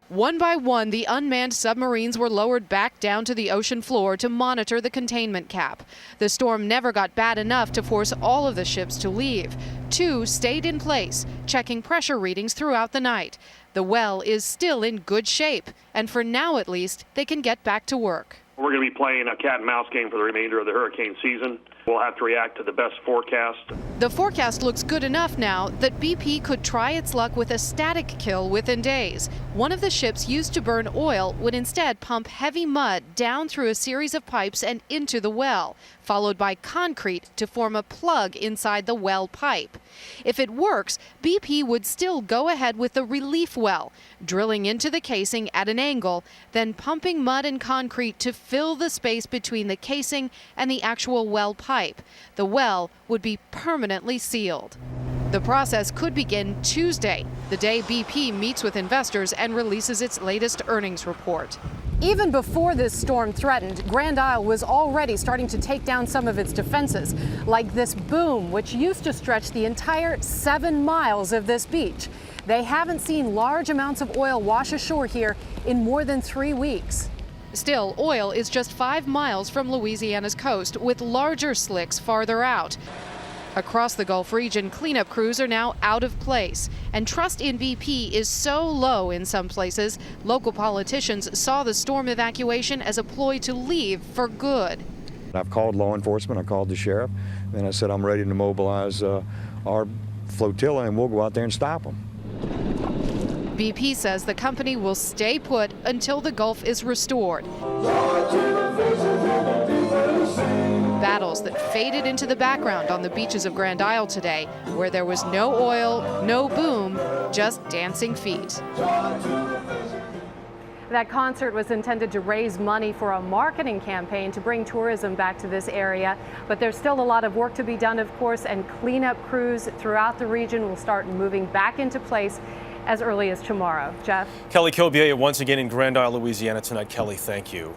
One by one, the unmanned submarines were lowered back down to the ocean floor to monitor the containment cap. The storm never got bad enough to force all of the ships to leave. 2 stayed in place, checking pressure readings throughout the night. The well is still in good shape, and for now at least, they can get back to work. We're going to be playing a cat and mouse game for the remainder of the hurricane season. We'll have to react to the best forecast. The forecast looks good enough now that BP could try its luck with a static kill within days. One of the ships used to burn oil would instead pump heavy mud down through a series of pipes and into the well, followed by concrete to form a plug inside the well pipe. If it works, BP would still go ahead with the relief well, drilling into the casing at an angle, then pumping mud and concrete to fill the space between the casing and the actual well pipe. The well would be permanently sealed. The process could begin Tuesday, the day BP meets with investors and releases its latest earnings report. Even before this storm threatened, Grand Isle was already starting to take down some of its defenses, like this boom, which used to stretch the entire 7 miles of this beach. They haven't seen large amounts of oil wash ashore here in more than 3 weeks. Still, oil is just 5 miles from Louisiana's coast, with larger slicks farther out. Across the Gulf region, cleanup crews are now out of place, and trust in BP is so low in some places, local politicians saw the storm evacuation as a ploy to leave for good. I've called law enforcement, I called the sheriff, and I said I'm ready to mobilize our flotilla and we'll go out there and stop them. BP says the company will stay put until the Gulf is restored. Battles that faded into the background on the beaches of Grand Isle today, where there was no oil, no boom, just dancing feet. That concert was intended to raise money for a marketing campaign to bring tourism back to this area. But there's still a lot of work to be done, of course, and cleanup crews throughout the region will start moving back into place as early as tomorrow. Jeff? Kelly Cobiella once again in Grand Isle, Louisiana tonight. Kelly, thank you.